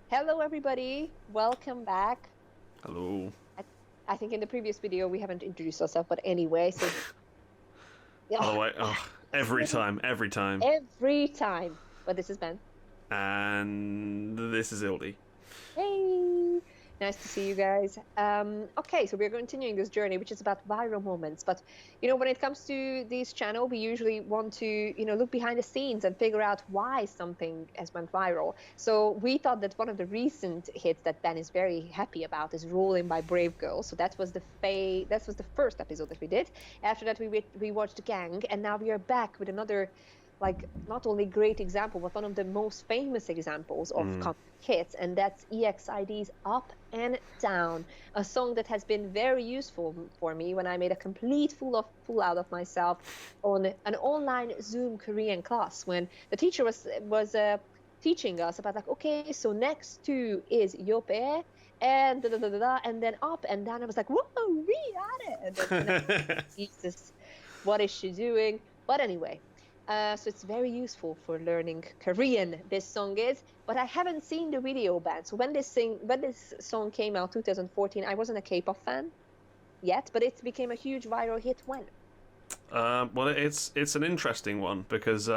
Hello, everybody. Welcome back. Hello. I think in the previous video we haven't introduced ourselves, but anyway, so yeah, Otherwise, every time. every time. But this is Ben. And this is Ildi. Hey, nice to see you guys. Okay, so we're continuing this journey, which is about viral moments. But when it comes to this channel, we usually want to look behind the scenes and figure out why something has went viral. So we thought that one of the recent hits that Ben is very happy about is "Rolling" by Brave Girl. So that was the first episode that we did. After that, we watched "Gang," and now we are back with another. Not only great example, but one of the most famous examples of comic hits, and that's EXID's "Up and Down," a song that has been very useful for me when I made a complete fool out of myself on an online Zoom Korean class when the teacher was teaching us about okay, so next two is "yope" and da da da da, and then "up and down." I was like, whoa, we got it! And then, Jesus, what is she doing? But anyway. So it's very useful for learning Korean, this song is, but I haven't seen the video band. So when this song came out 2014, I wasn't a K-pop fan yet, but it became a huge viral hit when? Well, it's an interesting one because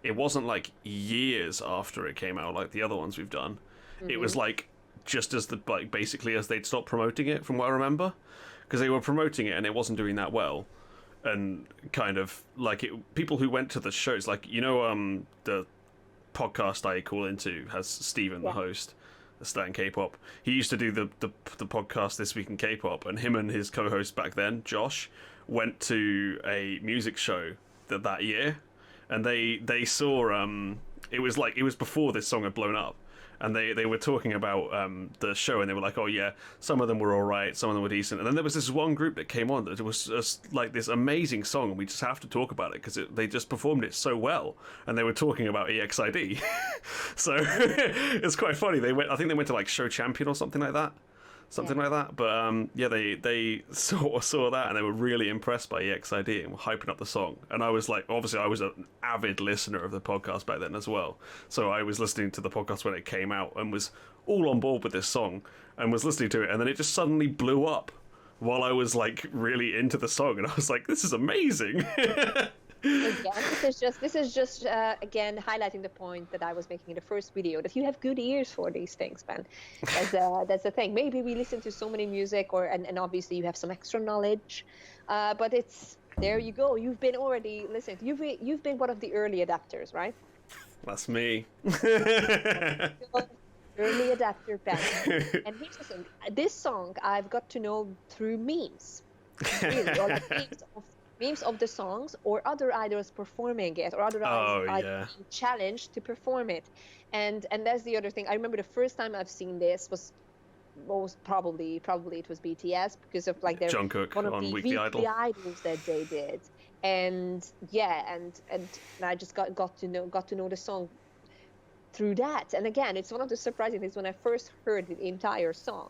it wasn't like years after it came out like the other ones we've done. It was like just as basically as they'd stopped promoting it, from what I remember, because they were promoting it and it wasn't doing that well. And kind of people who went to the shows, the podcast I call into has Steven, the host, Stan K-pop. He used to do the podcast This Week in K-pop, and him and his co-host back then, Josh, went to a music show that year, and they saw it was before this song had blown up. And they were talking about the show, and they were like, oh yeah, some of them were all right, some of them were decent. And then there was this one group that came on that was just like this amazing song, and we just have to talk about it because they just performed it so well. And they were talking about EXID. So it's quite funny. I think they went to like Show Champion or something like that. Like that. But they saw that, and they were really impressed by EXID and were hyping up the song. And I was like, obviously I was an avid listener of the podcast back then as well, so I was listening to the podcast when it came out and was all on board with this song and was listening to it, and then it just suddenly blew up while I was like really into the song, and I was like, this is amazing. Again, this is just again highlighting the point that I was making in the first video, that you have good ears for these things, man. That's the thing. Maybe we listen to so many music, and obviously you have some extra knowledge, but it's there you go. You've been already listening. You've been one of the early adapters, right? That's me. Early adapter band. And here's the thing: this song I've got to know through memes, really, or like memes of the songs, or other idols performing it, or other idols being challenged to perform it. And that's the other thing. I remember the first time I've seen this was most probably it was BTS, because of like their Jungkook one of on the Weekly Idol idols that they did. And I just got to know the song through that. And again, it's one of the surprising things when I first heard the entire song.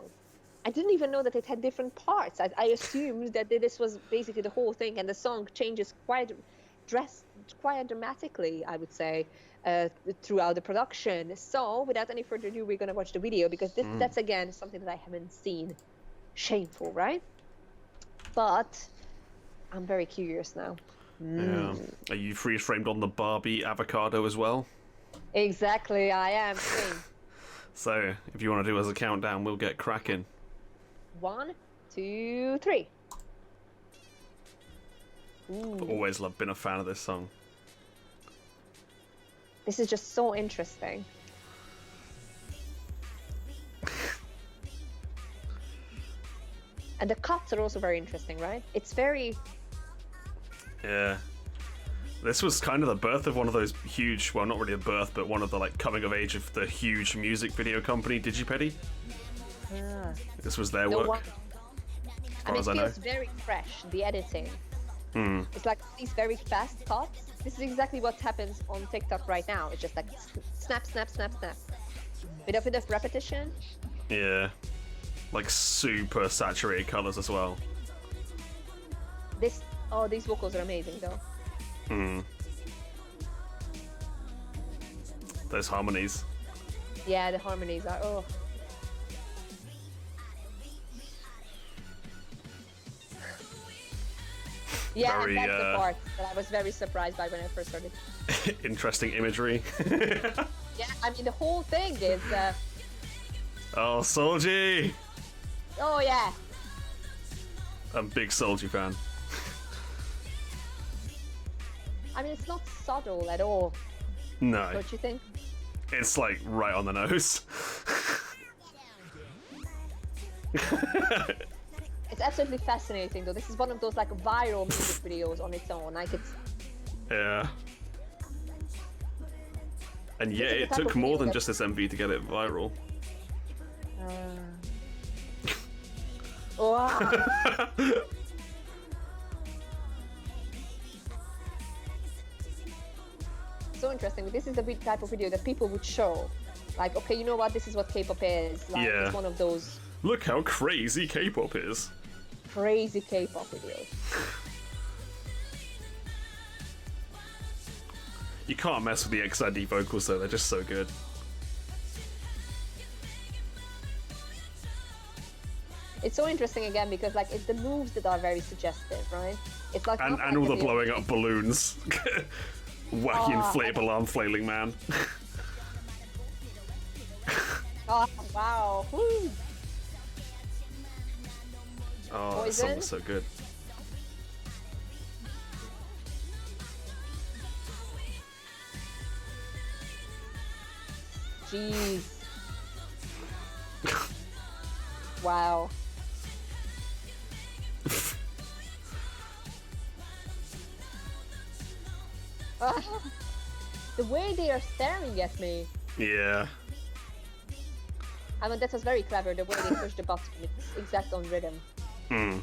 I didn't even know that it had different parts. I assumed that this was basically the whole thing, and the song changes quite dramatically, I would say, throughout the production. So, without any further ado, we're going to watch the video, because that's, again, something that I haven't seen. Shameful, right? But I'm very curious now. Yeah. Are you freeze-framed on the Barbie avocado as well? Exactly, I am. So, if you want to do as a countdown, we'll get cracking. 1, 2, 3. I've always been a fan of this song. This is just so interesting. And the cuts are also very interesting, right? It's very... Yeah. This was kind of the birth of one of those huge, well, not really a birth, but one of the coming of age of the huge music video company, DigiPetti. This was their work. It feels very fresh, the editing. It's like these very fast cuts. This is exactly what happens on TikTok right now. It's just like snap, snap, snap, snap. Bit of repetition. Yeah. Like super saturated colors as well. These vocals are amazing though. Those harmonies. Yeah, the harmonies are, oh. Yeah, Very, and that's the part that I was very surprised by when I first heard it. interesting imagery. Yeah, I mean, the whole thing is... Oh, Solji! Oh, yeah. I'm a big Solji fan. I mean, it's not subtle at all. No. Don't you think? It's like right on the nose. It's absolutely fascinating, though. This is one of those like viral music videos on its own. Like it's. Yeah. And yeah, This is the it type took of more video than that- just this MV to get it viral. Wow. So interesting. This is the type of video that people would show. Like, okay, you know what? This is what K-pop is. Like, Yeah. it's one of those Look how crazy K-pop is. crazy K-pop videos. You can't mess with the EXID vocals though, they're just so good. It's so interesting again because like it's the moves that are very suggestive, right? It's like And not all like the video- blowing up balloons. Wacky inflatable arm flailing man. Oh wow! Woo. Oh, that song Poison? was so good. Jeez. Wow. The way they are staring at me. Yeah. I mean, that was very clever, the way they pushed the button. It's exact on rhythm. Hmm.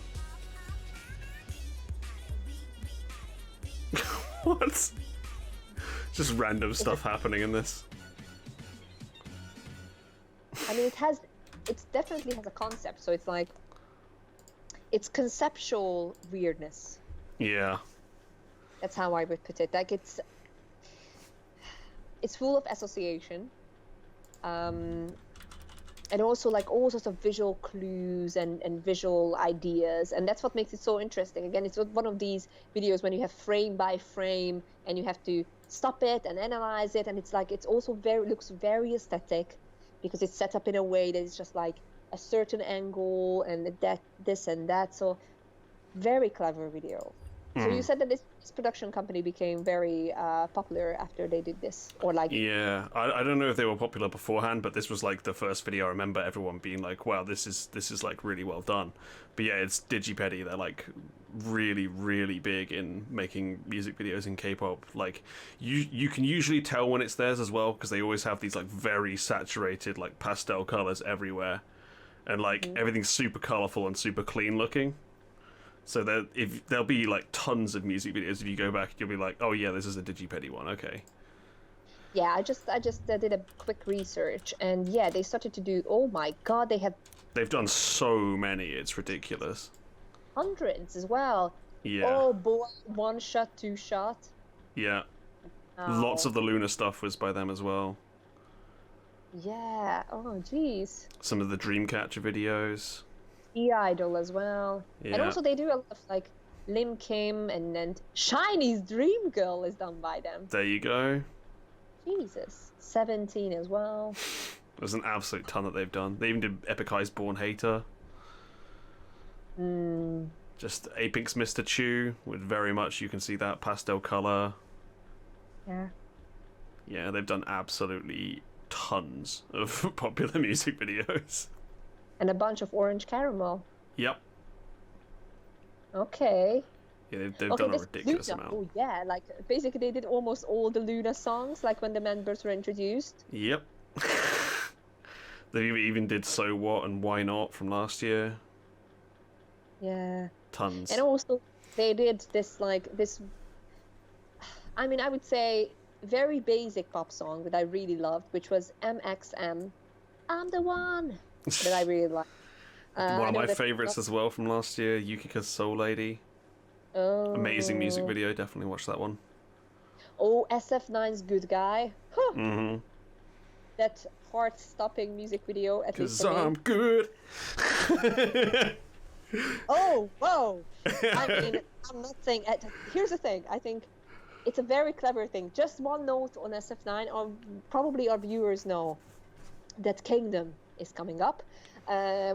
What? Just random stuff happening in this. I mean, it definitely has a concept, so it's like, it's conceptual weirdness. Yeah. That's how I would put it. Like, it's full of association. And also like all sorts of visual clues and visual ideas, and that's what makes it so interesting. Again, it's one of these videos when you have frame by frame and you have to stop it and analyze it, and it's like it's also looks very aesthetic because it's set up in a way that is just like a certain angle and that this and that. So very clever video. So you said that this production company became very popular after they did this, or like Yeah, I don't know if they were popular beforehand, but this was like the first video I remember everyone being like, "Wow, this is like really well done." But yeah, it's DigiPetti. They're like really really big in making music videos in K-pop. Like you can usually tell when it's theirs as well because they always have these like very saturated like pastel colors everywhere, and like everything's super colorful and super clean looking. So there'll be like tons of music videos. If you go back, you'll be like, "Oh yeah, this is a DigiPetti one." Okay. yeah, I just did a quick research, and yeah, they started to do. Oh my God, they had They've done so many, it's ridiculous. hundreds as well. Yeah. Oh boy, 1 shot, 2 shot. Yeah. Oh. Lots of the Luna stuff was by them as well. Yeah. Oh jeez. Some of the Dreamcatcher videos. Idol as well. And Yeah. also they do a lot of like Lim Kim and then Shiny's Dream Girl is done by them. There you go. Jesus. 17 as well. There's an absolute ton that they've done. They even did Epic Eye's Born Hater. Just Apinks Mr. Chew with very much, you can see that pastel color. Yeah. Yeah, they've done absolutely tons of popular music videos. And a bunch of Orange Caramel. Yep. Okay. Yeah, they've Okay, done a this ridiculous Luna. amount. Oh yeah, like basically they did almost all the Luna songs, like when the members were introduced. Yep. They even did So What and Why Not from last year. Yeah. Tons. And also they did this like this, I mean, I would say very basic pop song that I really loved, which was MXM, I'm the One, that I really liked. One of my favorites as well from last year, Yukika's Soul Lady. Oh. Amazing music video, definitely watch that one. Oh, SF9's Good Guy. Huh. that heart-stopping music video. At least Cause I'm good. Oh, whoa! I mean, I'm not saying. Here's the thing. I think it's a very clever thing. Just one note on SF9, or probably our viewers know that Kingdom is coming up,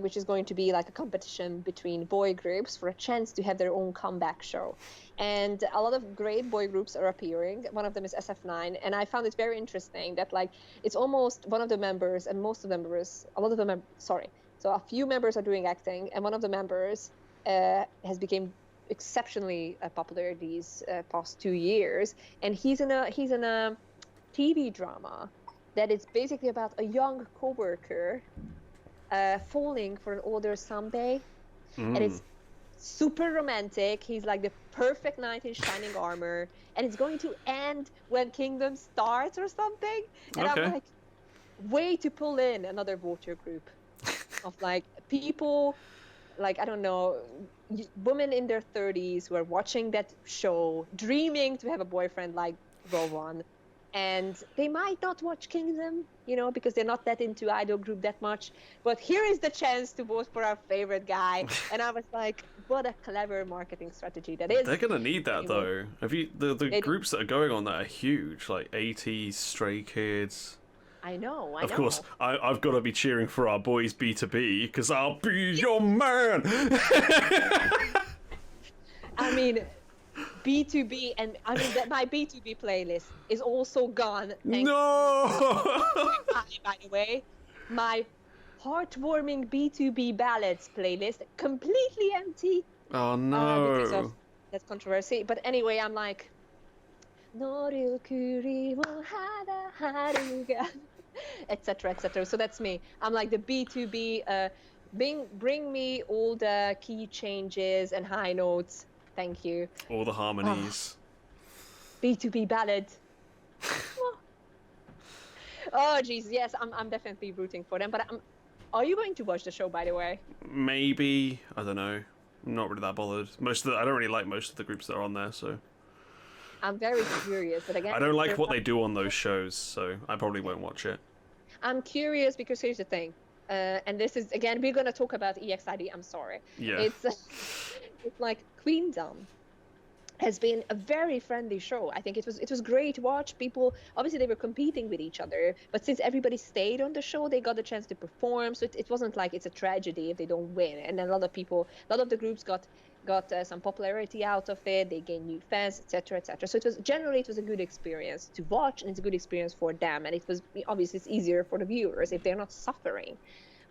which is going to be like a competition between boy groups for a chance to have their own comeback show. And a lot of great boy groups are appearing. One of them is SF9, and I found it very interesting that like it's almost one of the members and most of the members, a lot of them, sorry. So a few members are doing acting, and one of the members has become exceptionally popular these past 2 years, and he's in a TV drama that is basically about a young coworker falling for an older sambe, and it's super romantic. He's like the perfect knight in shining armor, and it's going to end when Kingdom starts or something. And I'm like, way to pull in another voter group of like people, like, I don't know, women in their 30s who are watching that show, dreaming to have a boyfriend like Rowan, and they might not watch Kingdom, you know, because they're not that into idol group that much, but here is the chance to vote for our favorite guy. And I was like, what a clever marketing strategy that is. They're gonna need that though. Have you the groups that are going on that are huge, like 80s, Stray Kids. I know. Of course, I've got to be cheering for our boys BtoB, because I'll be your man. I mean, BtoB, and I mean that my BtoB playlist is also gone. No. By the way, my heartwarming BtoB ballads playlist completely empty. Oh no. Because of that controversy. But anyway, I'm like, etc., etc. So that's me. I'm like the BtoB. Bring me all the key changes and high notes. Thank you. All the harmonies. BtoB ballad. Oh jeez, yes, I'm definitely rooting for them. But are you going to watch the show, by the way? Maybe, I don't know. I'm not really that bothered. I don't really like most of the groups that are on there, so. I'm very curious, but again, I don't like what they do on those shows, so I probably won't watch it. I'm curious because here's the thing, and this is again we're gonna talk about EXID. I'm sorry. Yeah. It's like Queendom has been a very friendly show. I think it was great to watch. People obviously they were competing with each other, but since everybody stayed on the show, they got the chance to perform. So it wasn't like it's a tragedy if they don't win. And then a lot of the groups got some popularity out of it. They gained new fans, etc., etc. So it was a good experience to watch, and it's a good experience for them. And it was obviously it's easier for the viewers if they're not suffering.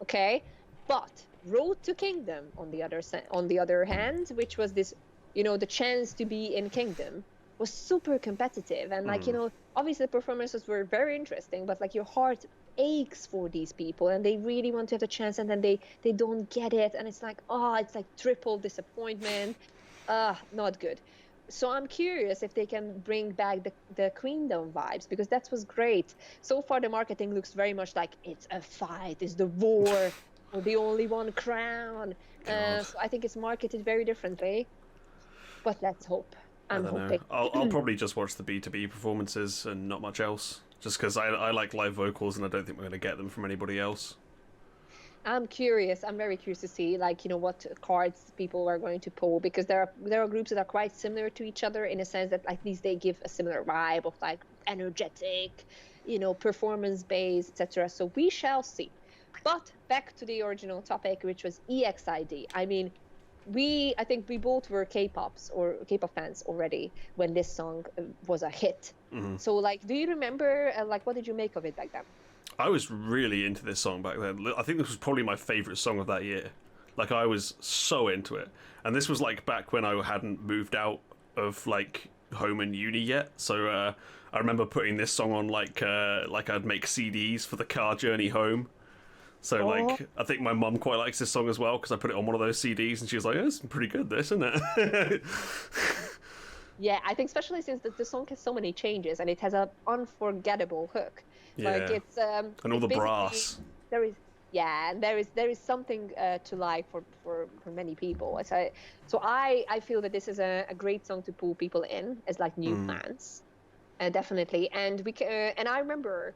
Okay, but Road to Kingdom on the other hand, which was this, you know, the chance to be in Kingdom, was super competitive. And like, you know, obviously the performances were very interesting, but like your heart aches for these people and they really want to have a chance, and then they don't get it, and it's like triple disappointment. Not good. So I'm curious if they can bring back the Queendom vibes, because that was great. So far the marketing looks very much like it's a fight, it's the war for the only one crown. So I think it's marketed very differently, but let's hope. I'm hoping. I'll probably just watch the BtoB performances and not much else, just because I like live vocals and I don't think we're going to get them from anybody else. I'm curious. I'm very curious to see, like, you know, what cards people are going to pull, because there are groups that are quite similar to each other in a sense that at least they give a similar vibe of like energetic, you know, performance based, etc. So we shall see. But back to the original topic, which was EXID. I mean, I think we both were K-pop fans already when this song was a hit. Mm-hmm. So like, do you remember like what did you make of it back then? I was really into this song back then. I think this was probably my favorite song of that year. Like, I was so into it. And this was like back when I hadn't moved out of like home and uni yet. So I remember putting this song on like I'd make CDs for the car journey home. So, like, I think my mum quite likes this song as well, because I put it on one of those CDs, and she was like, oh, it's pretty good, this, isn't it? Yeah, I think especially since the song has so many changes, and it has an unforgettable hook. Yeah. Like, it's... and all the brass. There is something to like for many people. So I feel that this is a great song to pull people in as, like, new fans. Definitely. And I remember...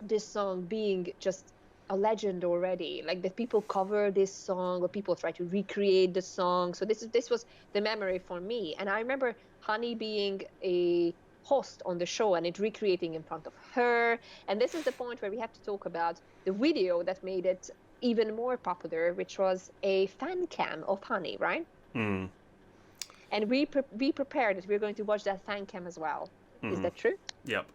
this song being just a legend already, like that people cover this song or people try to recreate the song. So this was the memory for me. And I remember Honey being a host on the show and it recreating in front of her. And this is the point where we have to talk about the video that made it even more popular, which was a fan cam of Honey, right? Mm. And we prepared that we're going to watch that fan cam as well. Is that true? Yep.